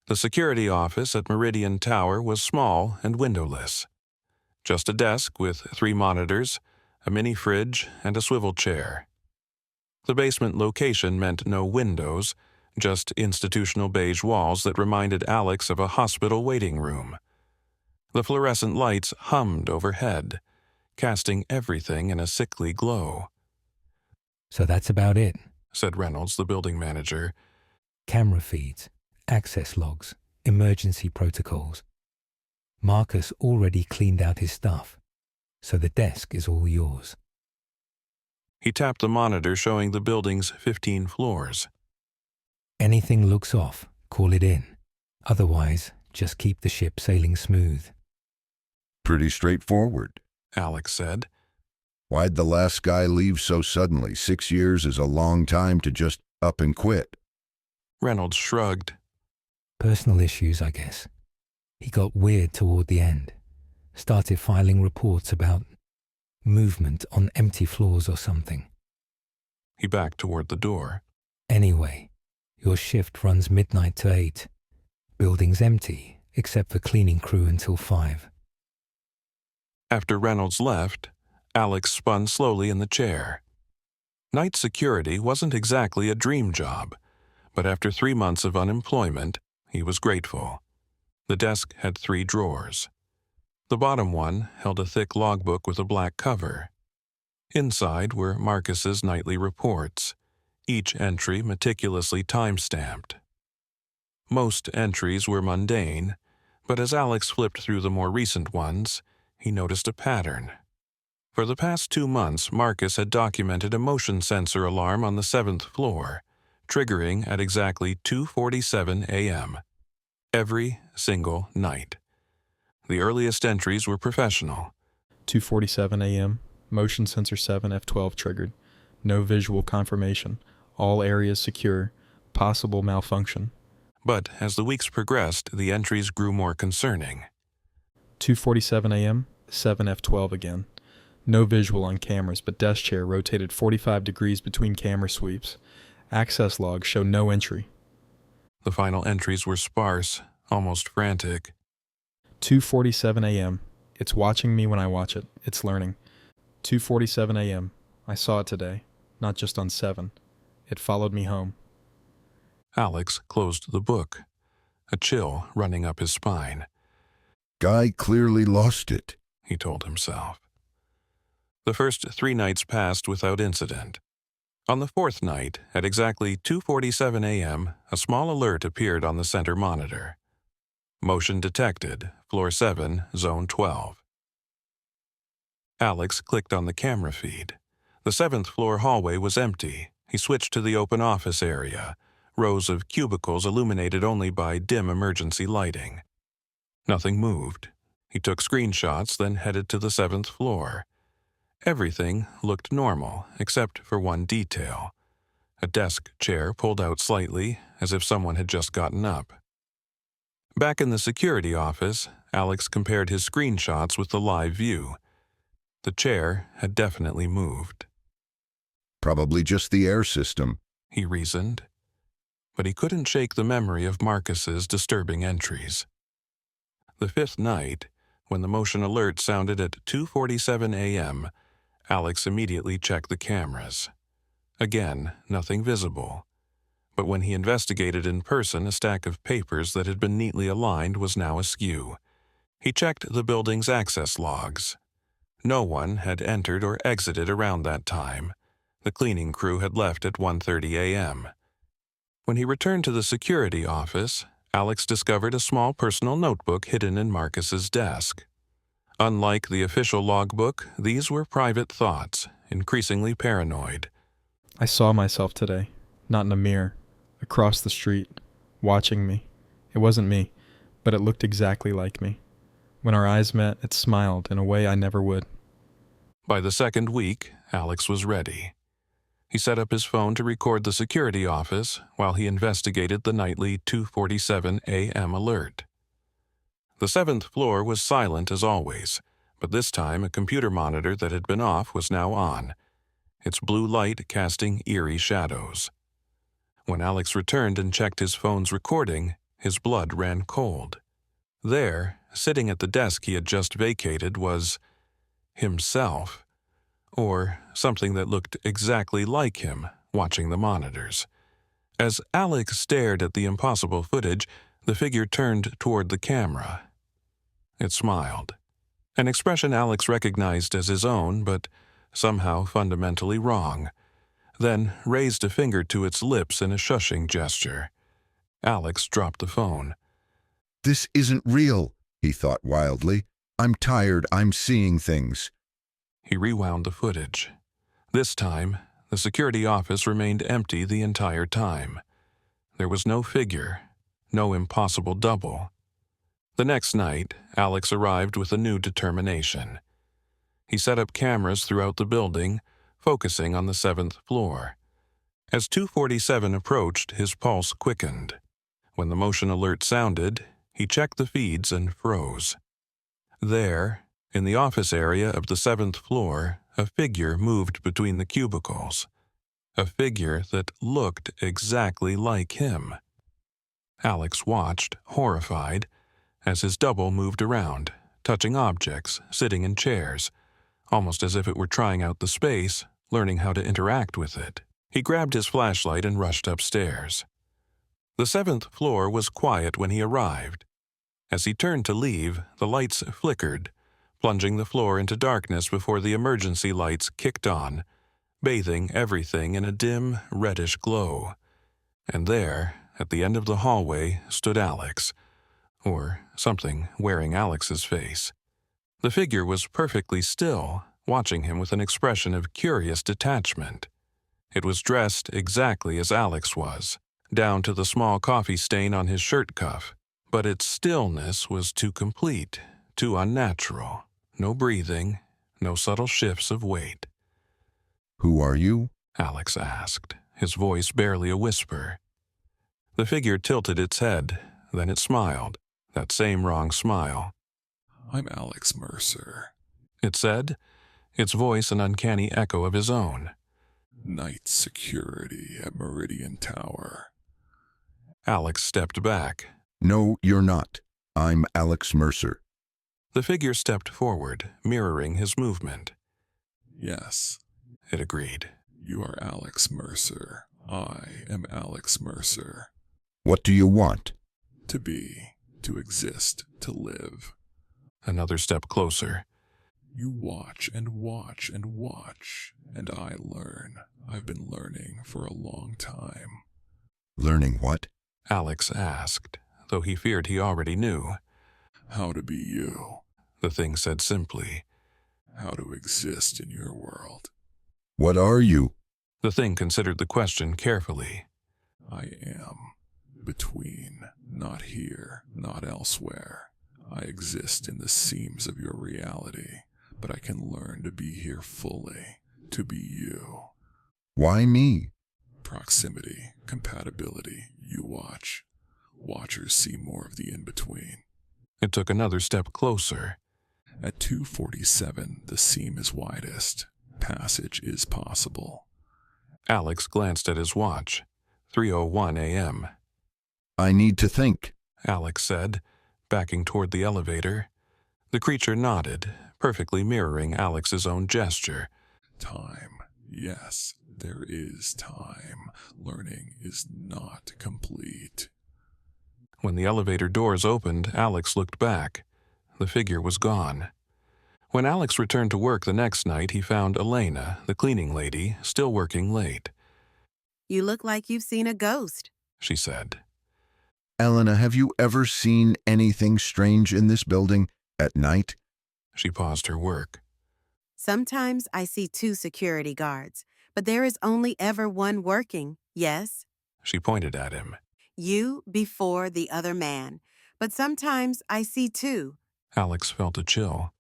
The security office at Meridian Tower was small and windowless. Just a desk with 3 monitors, a mini fridge, and a swivel chair. The basement location meant no windows, just institutional beige walls that reminded Alex of a hospital waiting room. The fluorescent lights hummed overhead, casting everything in a sickly glow. "So that's about it," said Reynolds, the building manager. "Camera feeds, access logs, emergency protocols. Marcus already cleaned out his stuff, so the desk is all yours." He tapped the monitor showing the building's 15 floors. "Anything looks off, call it in. Otherwise, just keep the ship sailing smooth." Pretty straightforward, Alex said. Why'd the last guy leave so suddenly? 6 years is a long time to just up and quit. Reynolds shrugged. "Personal issues, I guess. He got weird toward the end. Started filing reports about movement on empty floors or something." He backed toward the door. "Anyway, your shift runs midnight to 8. Building's empty, except for cleaning crew until 5. After Reynolds left, Alex spun slowly in the chair. Night security wasn't exactly a dream job, but after 3 months of unemployment, he was grateful. The desk had 3 drawers. The bottom one held a thick logbook with a black cover. Inside were Marcus's nightly reports, each entry meticulously time-stamped. Most entries were mundane, but as Alex flipped through the more recent ones, he noticed a pattern. For the past 2 months, Marcus had documented a motion sensor alarm on the 7th floor, triggering at exactly 2:47 a.m. every single night. The earliest entries were professional. 2:47 a.m., motion sensor 7 F12 triggered. No visual confirmation. All areas secure. Possible malfunction. But as the weeks progressed, the entries grew more concerning. 2:47 a.m., 7 F12 again. No visual on cameras, but desk chair rotated 45 degrees between camera sweeps. Access logs show no entry. The final entries were sparse, almost frantic. 2:47 a.m. It's watching me when I watch it. It's learning. 2:47 a.m. I saw it today, not just on 7. It followed me home. Alex closed the book, a chill running up his spine. Guy clearly lost it, he told himself. The first 3 nights passed without incident. On the 4th night, at exactly 2:47 a.m., a small alert appeared on the center monitor. Motion detected, floor 7, zone 12. Alex clicked on the camera feed. The 7th floor hallway was empty. He switched to the open office area, rows of cubicles illuminated only by dim emergency lighting. Nothing moved. He took screenshots, then headed to the 7th floor. Everything looked normal, except for one detail. A desk chair pulled out slightly, as if someone had just gotten up. Back in the security office, Alex compared his screenshots with the live view. The chair had definitely moved. Probably just the air system, he reasoned. But he couldn't shake the memory of Marcus's disturbing entries. The 5th night, when the motion alert sounded at 2:47 a.m., Alex immediately checked the cameras. Again, nothing visible. But when he investigated in person, a stack of papers that had been neatly aligned was now askew. He checked the building's access logs. No one had entered or exited around that time. The cleaning crew had left at 1:30 a.m. When he returned to the security office, Alex discovered a small personal notebook hidden in Marcus's desk. Unlike the official logbook, these were private thoughts, increasingly paranoid. I saw myself today, not in a mirror, across the street, watching me. It wasn't me, but it looked exactly like me. When our eyes met, it smiled in a way I never would. By the 2nd week, Alex was ready. He set up his phone to record the security office while he investigated the nightly 2:47 a.m. alert. The 7th floor was silent as always, but this time a computer monitor that had been off was now on, its blue light casting eerie shadows. When Alex returned and checked his phone's recording, His blood ran cold. There, sitting at the desk he had just vacated, was himself, or something that looked exactly like him, watching the monitors. As Alex stared at the impossible footage, the figure turned toward the camera. It smiled, an expression Alex recognized as his own, but somehow fundamentally wrong, then raised a finger to its lips in a shushing gesture. Alex dropped the phone. This isn't real, he thought wildly. I'm tired. I'm seeing things. He rewound the footage. This time, the security office remained empty the entire time. There was no figure, no impossible double. The next night, Alex arrived with a new determination. He set up cameras throughout the building, focusing on the 7th floor. As 247 approached, his pulse quickened. When the motion alert sounded, he checked the feeds and froze. There, in the office area of the 7th floor, a figure moved between the cubicles. A figure that looked exactly like him. Alex watched, horrified, as his double moved around, touching objects, sitting in chairs, almost as if it were trying out the space, learning how to interact with it. He grabbed his flashlight and rushed upstairs. The 7th floor was quiet when he arrived. As he turned to leave, the lights flickered, plunging the floor into darkness before the emergency lights kicked on, bathing everything in a dim, reddish glow. And there, at the end of the hallway, stood Alex, or something wearing Alex's face. The figure was perfectly still, watching him with an expression of curious detachment. It was dressed exactly as Alex was, down to the small coffee stain on his shirt cuff, but its stillness was too complete, too unnatural. No breathing, no subtle shifts of weight. Who are you? Alex asked, his voice barely a whisper. The figure tilted its head, then it smiled, that same wrong smile. I'm Alex Mercer. It said, its voice an uncanny echo of his own. Night security at Meridian Tower. Alex stepped back. No, you're not. I'm Alex Mercer. The figure stepped forward, mirroring his movement. Yes, It agreed. you are Alex Mercer. I am Alex Mercer. What do you want? To be, to exist, to live. Another step closer. You watch and watch and watch, and I learn. I've been learning for a long time. Learning what? Alex asked, though he feared he already knew. How to be you. The thing said simply. How to exist in your world. What are you? The thing considered the question carefully. I am. Between. Not here, not elsewhere. I exist in the seams of your reality, but I can learn to be here fully, to be you. Why me? Proximity, compatibility, you watch. Watchers see more of the in-between. It took another step closer. At 247, the seam is widest. Passage is possible. Alex glanced at his watch. 3:01 a.m. I need to think. Alex said, backing toward the elevator. The creature nodded, perfectly mirroring Alex's own gesture. Time. Yes, there is time. Learning is not complete. When the elevator doors opened, Alex looked back. The figure was gone. When Alex returned to work the next night, he found Elena, the cleaning lady, still working late. You look like you've seen a ghost. She said. Elena, have you ever seen anything strange in this building at night? She paused her work. Sometimes I see 2 security guards, but there is only ever one working, yes? She pointed at him. You before the other man, but sometimes I see 2. Alex felt a chill.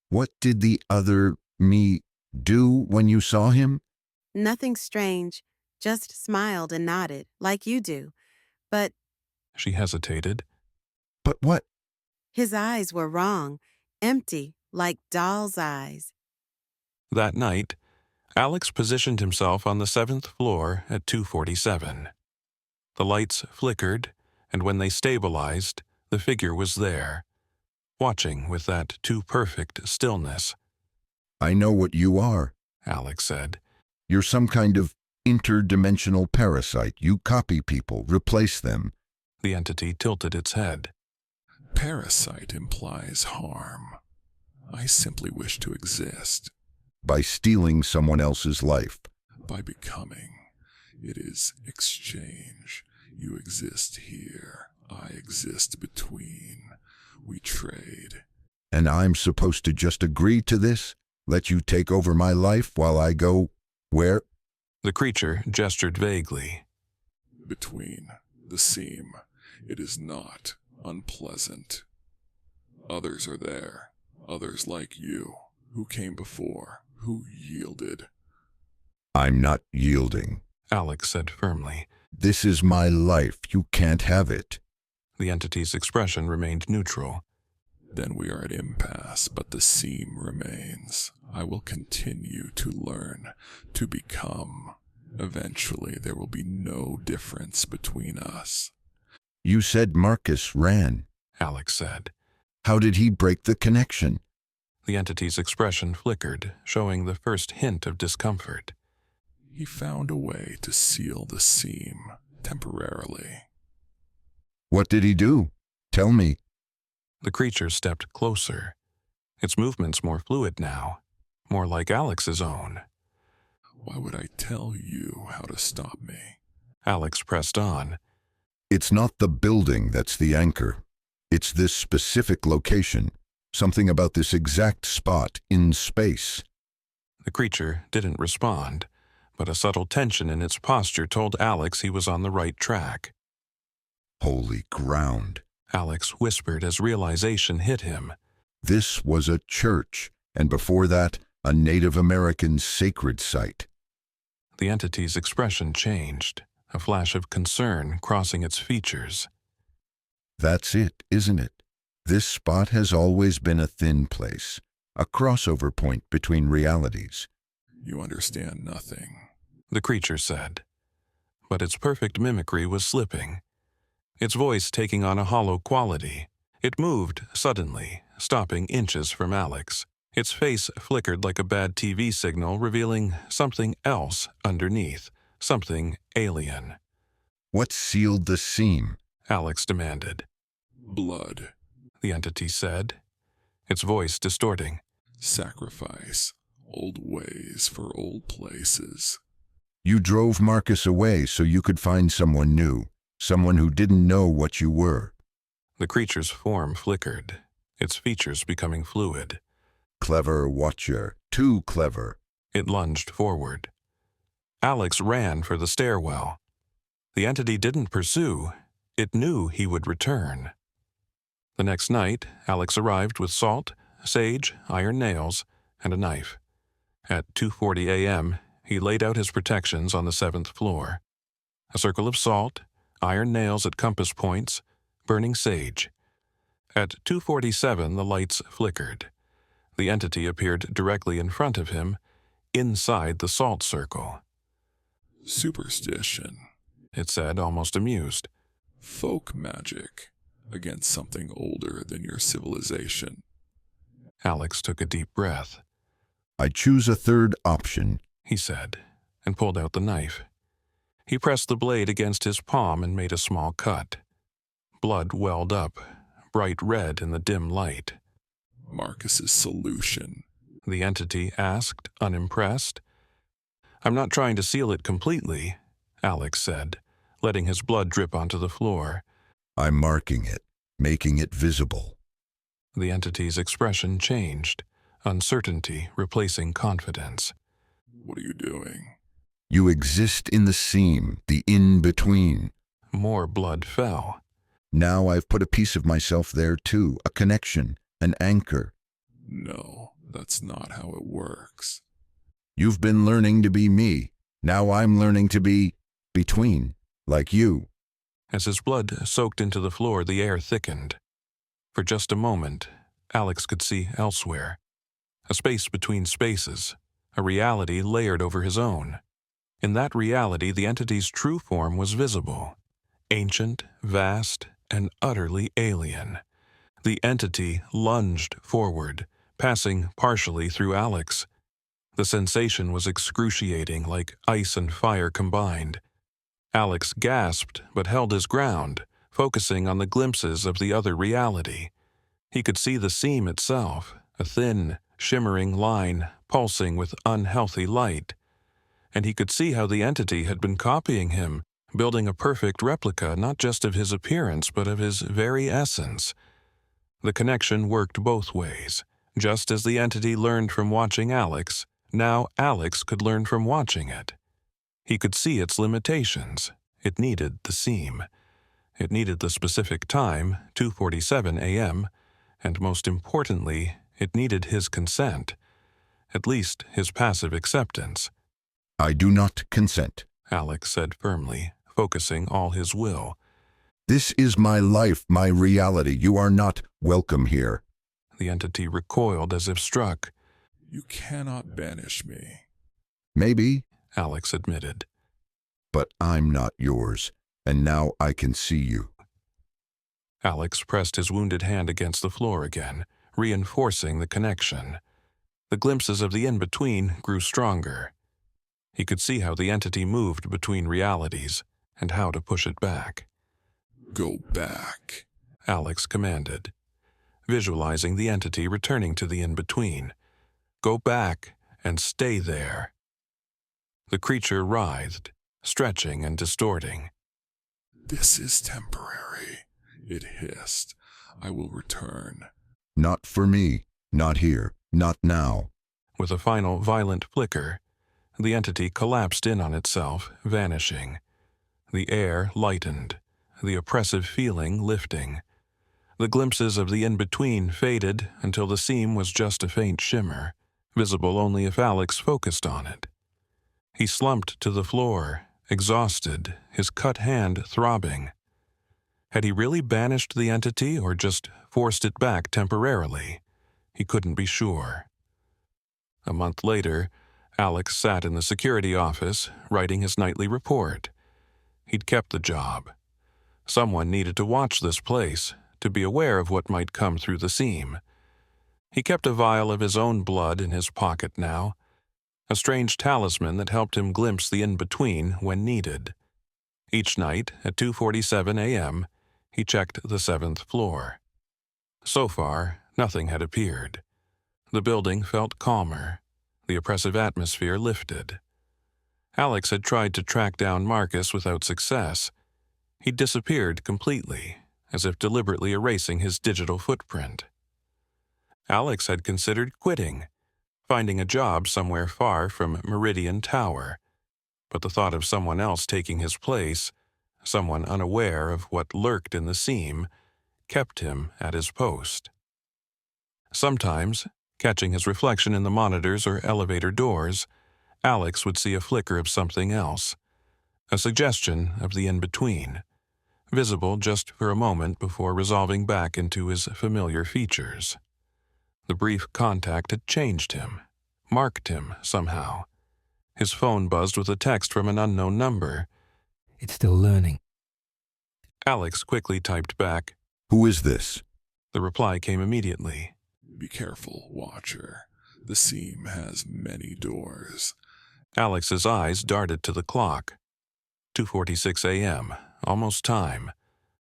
What did the other me do when you saw him? Nothing strange, just smiled and nodded, like you do. But She hesitated. But what? his eyes were wrong, empty, like doll's eyes. That night, Alex positioned himself on the 7th floor at 247. The lights flickered, and when they stabilized, the figure was there, watching with that too perfect stillness. I know what you are. Alex said. You're some kind of interdimensional parasite. You copy people, replace them. The entity tilted its head. Parasite implies harm. I simply wish to exist. By stealing someone else's life. By becoming. It is exchange. You exist here. I exist between. We trade. And I'm supposed to just agree to this? Let you take over my life while I go where? The creature gestured vaguely. Between. The seam. It is not unpleasant. Others are there. Others like you. Who came before. Who yielded. I'm not yielding, Alex said firmly. This is my life. You can't have it. The entity's expression remained neutral. Then we are at impasse, but the seam remains. I will continue to learn, to become. Eventually, there will be no difference between us. You said Marcus ran, Alex said. How did he break the connection? The entity's expression flickered, showing the first hint of discomfort. He found a way to seal the seam, temporarily. What did he do? Tell me. The creature stepped closer. Its movements more fluid now, more like Alex's own. Why would I tell you how to stop me? Alex pressed on. It's not the building that's the anchor. It's this specific location. Something about this exact spot in space. The creature didn't respond, but a subtle tension in its posture told Alex he was on the right track. Holy ground, Alex whispered as realization hit him. This was a church, and before that, a Native American sacred site. The entity's expression changed, a flash of concern crossing its features. That's it, isn't it? This spot has always been a thin place, a crossover point between realities. You understand nothing, the creature said. But its perfect mimicry was slipping, its voice taking on a hollow quality. It moved suddenly, stopping inches from Alex. Its face flickered like a bad TV signal, revealing something else underneath, something alien. What sealed the seam? Alex demanded. Blood, the entity said, its voice distorting. Sacrifice, old ways for old places. You drove Marcus away so you could find someone new, someone who didn't know what you were. The creature's form flickered, its features becoming fluid. Clever watcher, too clever. It lunged forward. Alex ran for the stairwell. The entity didn't pursue. It knew he would return. The next night, Alex arrived with salt, sage, iron nails, and a knife. At 2:40 a.m., he laid out his protections on the 7th floor. A circle of salt, iron nails at compass points, burning sage. At 2:47, the lights flickered. The entity appeared directly in front of him, inside the salt circle. Superstition, it said, almost amused. Folk magic against something older than your civilization. Alex took a deep breath. I choose a third option, he said, and pulled out the knife. He pressed the blade against his palm and made a small cut. Blood welled up, bright red in the dim light. Marcus's solution, the entity asked, unimpressed. I'm not trying to seal it completely, Alex said, letting his blood drip onto the floor. I'm marking it, making it visible. The entity's expression changed, uncertainty replacing confidence. What are you doing? You exist in the seam, the in-between. More blood fell. Now I've put a piece of myself there too, a connection, an anchor. No, that's not how it works. You've been learning to be me. Now I'm learning to be between, like you. As his blood soaked into the floor, the air thickened. For just a moment, Alex could see elsewhere. A space between spaces, a reality layered over his own. In that reality, the entity's true form was visible. Ancient, vast, and utterly alien. The entity lunged forward, passing partially through Alex. The sensation was excruciating, like ice and fire combined. Alex gasped but held his ground, focusing on the glimpses of the other reality. He could see the seam itself, a thin, shimmering line pulsing with unhealthy light. And he could see how the entity had been copying him, building a perfect replica not just of his appearance but of his very essence. The connection worked both ways. Just as the entity learned from watching Alex, now Alex could learn from watching it. He could see its limitations. It needed the seam. It needed the specific time, 2:47 a.m., and most importantly, it needed his consent, at least his passive acceptance. I do not consent. Alex said firmly, focusing all his will. This is my life, my reality. You are not welcome here. The entity recoiled as if struck. You cannot banish me. Maybe, Alex admitted. but I'm not yours, and now I can see you. Alex pressed his wounded hand against the floor again, reinforcing the connection. The glimpses of the in-between grew stronger. He could see how the entity moved between realities and how to push it back. Go back, Alex commanded, visualizing the entity returning to the in-between. Go back and stay there. The creature writhed, stretching and distorting. This is temporary, it hissed. I will return. Not for me, not here, not now. With a final violent flicker, the entity collapsed in on itself, vanishing. The air lightened, the oppressive feeling lifting. The glimpses of the in-between faded until the seam was just a faint shimmer, visible only if Alex focused on it. He slumped to the floor, exhausted, his cut hand throbbing. Had he really banished the entity or just forced it back temporarily? He couldn't be sure. A month later, Alex sat in the security office, writing his nightly report. He'd kept the job. Someone needed to watch this place, to be aware of what might come through the seam. He kept a vial of his own blood in his pocket now, a strange talisman that helped him glimpse the in-between when needed. Each night, at 2:47 a.m., he checked the 7th floor. So far, nothing had appeared. The building felt calmer. The oppressive atmosphere lifted. Alex had tried to track down Marcus without success. He'd disappeared completely, as if deliberately erasing his digital footprint. Alex had considered quitting, finding a job somewhere far from Meridian Tower, but the thought of someone else taking his place, someone unaware of what lurked in the seam, kept him at his post. Sometimes, catching his reflection in the monitors or elevator doors, Alex would see a flicker of something else, a suggestion of the in-between, visible just for a moment before resolving back into his familiar features. The brief contact had changed him, marked him somehow. His phone buzzed with a text from an unknown number. It's still learning. Alex quickly typed back. Who is this? The reply came immediately. Be careful, Watcher. The seam has many doors. Alex's eyes darted to the clock. 2:46 a.m., almost time.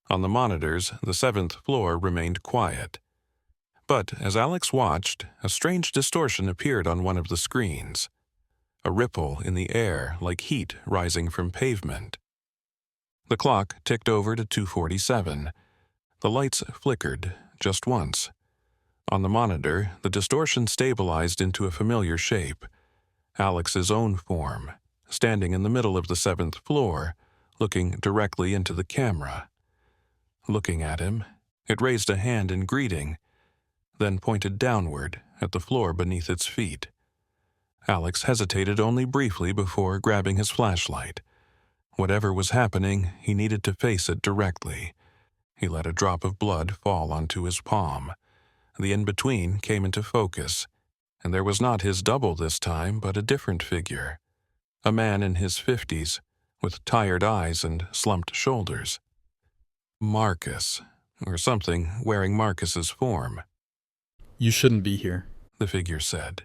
On the monitors, the 7th floor remained quiet. But as Alex watched, a strange distortion appeared on one of the screens. A ripple in the air like heat rising from pavement. The clock ticked over to 2:47. The lights flickered just once. On the monitor, the distortion stabilized into a familiar shape. Alex's own form, standing in the middle of the 7th floor, looking directly into the camera. Looking at him, it raised a hand in greeting, then pointed downward at the floor beneath its feet. Alex hesitated only briefly before grabbing his flashlight. Whatever was happening, he needed to face it directly. He let a drop of blood fall onto his palm. The in-between came into focus, and there was not his double this time, but a different figure. A man in his 50s, with tired eyes and slumped shoulders. Marcus, or something wearing Marcus's form, You shouldn't be here. the figure said,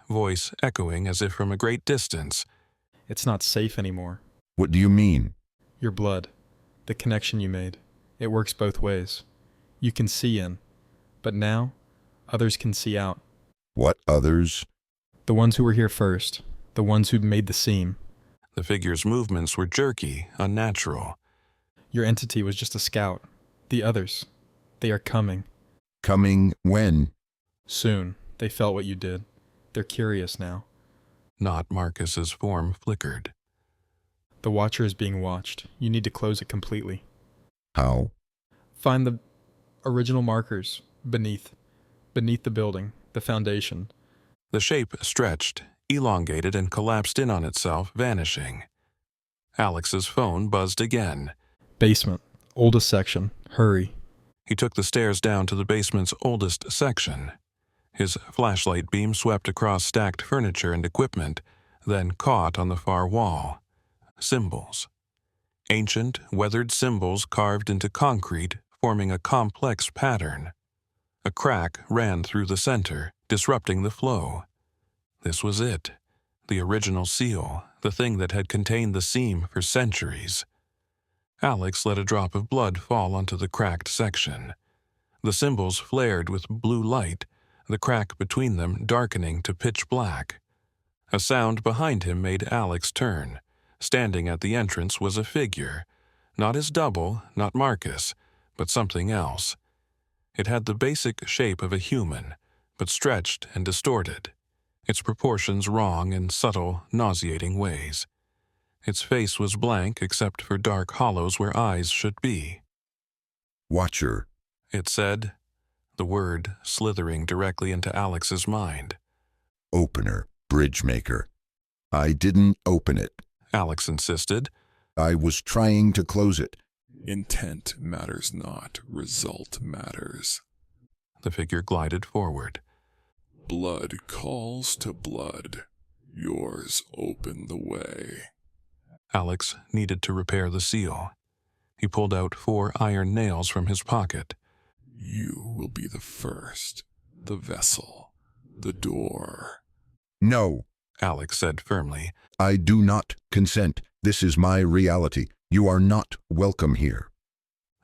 voice echoing as if from a great distance. It's not safe anymore. What do you mean? Your blood. The connection you made. It works both ways. You can see in. But now, others can see out. What others? The ones who were here first. The ones who made the seam. The figure's movements were jerky, unnatural. Your entity was just a scout. The others. They are coming. Coming when? Soon. They felt what you did. They're curious now. Not Marcus's form flickered. The watcher is being watched. You need to close it completely. How? Find the original markers beneath the building, the foundation. The shape stretched, elongated, and collapsed in on itself, vanishing. Alex's phone buzzed again. Basement. Oldest section. Hurry. He took the stairs down to the basement's oldest section. His flashlight beam swept across stacked furniture and equipment, then caught on the far wall. Symbols. Ancient, weathered symbols carved into concrete, forming a complex pattern. A crack ran through the center, disrupting the flow. This was it, the original seal, the thing that had contained the seam for centuries. Alex let a drop of blood fall onto the cracked section. The symbols flared with blue light, the crack between them darkening to pitch black. A sound behind him made Alex turn. Standing at the entrance was a figure, not his double, not Marcus, but something else. It had the basic shape of a human, but stretched and distorted, its proportions wrong in subtle, nauseating ways. Its face was blank except for dark hollows where eyes should be. Watcher. It said, the word slithering directly into Alex's mind. Opener. Bridge maker. I didn't open it. Alex insisted. I was trying to close it. Intent matters not, result matters. The figure glided forward. Blood calls to blood. Yours open the way. Alex needed to repair the seal. He pulled out 4 iron nails from his pocket. You will be the first, the vessel, the door. No, Alex said firmly. I do not consent. This is my reality. You are not welcome here.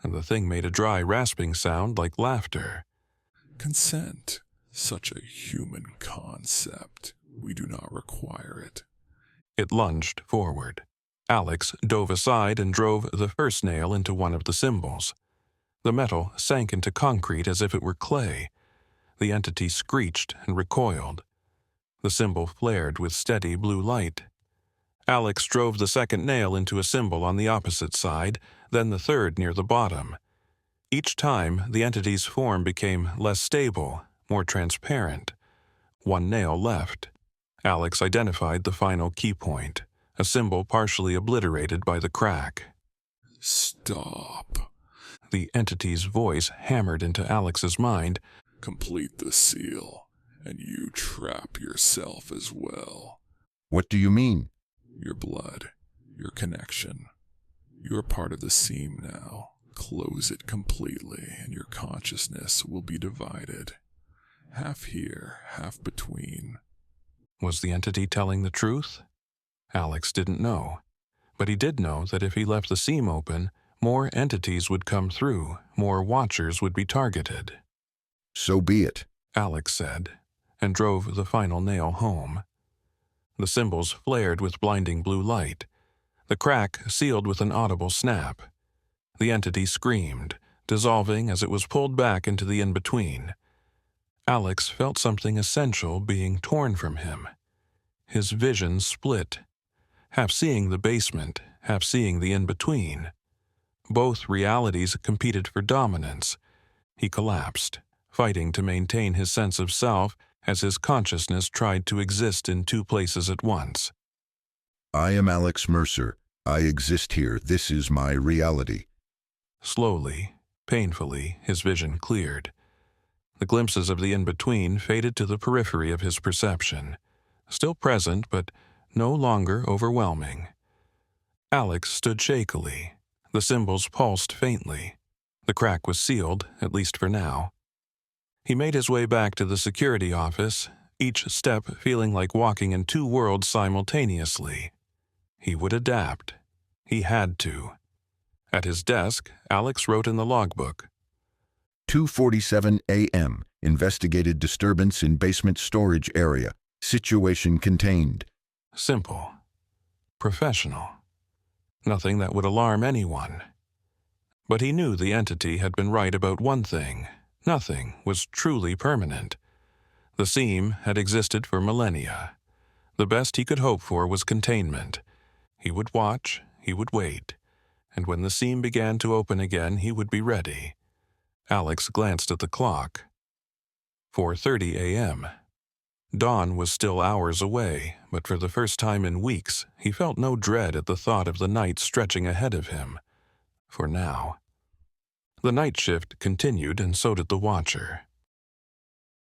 And the thing made a dry, rasping sound like laughter. Consent, such a human concept. We do not require it. It lunged forward. Alex dove aside and drove the first nail into one of the symbols. The metal sank into concrete as if it were clay. The entity screeched and recoiled. The symbol flared with steady blue light. Alex drove the second nail into a symbol on the opposite side, then the third near the bottom. Each time, the entity's form became less stable, more transparent. 1 nail left. Alex identified the final key point, a symbol partially obliterated by the crack. Stop. The entity's voice hammered into Alex's mind. Complete the seal, and you trap yourself as well. What do you mean? Your blood, your connection. You're part of the seam now. Close it completely, and your consciousness will be divided. Half here, half between. Was the entity telling the truth? Alex didn't know. But he did know that if he left the seam open, more entities would come through, more watchers would be targeted. So be it. Alex said, and drove the final nail home. The symbols flared with blinding blue light. The crack sealed with an audible snap. The entity screamed, dissolving as it was pulled back into the in-between. Alex felt something essential being torn from him. His vision split, half seeing the basement, half seeing the in-between. Both realities competed for dominance. He collapsed, fighting to maintain his sense of self as his consciousness tried to exist in 2 places at once. I am Alex Mercer. I exist here. This is my reality. Slowly, painfully, his vision cleared. The glimpses of the in-between faded to the periphery of his perception, still present but no longer overwhelming. Alex stood shakily. The symbols pulsed faintly, The crack was sealed, at least for now. He made his way back to the security office, each step feeling like walking in two worlds simultaneously. He would adapt. He had to. At his desk, Alex wrote in the logbook, 2:47 a.m. Investigated disturbance in basement storage area. Situation contained. simple, professional, nothing that would alarm anyone. But he knew the entity had been right about one thing. Nothing was truly permanent. The seam had existed for millennia. The best he could hope for was containment. He would watch, he would wait, and when the seam began to open again, he would be ready. Alex glanced at the clock. 4:30 a.m. Dawn was still hours away, but for the first time in weeks, he felt no dread at the thought of the night stretching ahead of him. For now. The night shift continued, and so did the watcher.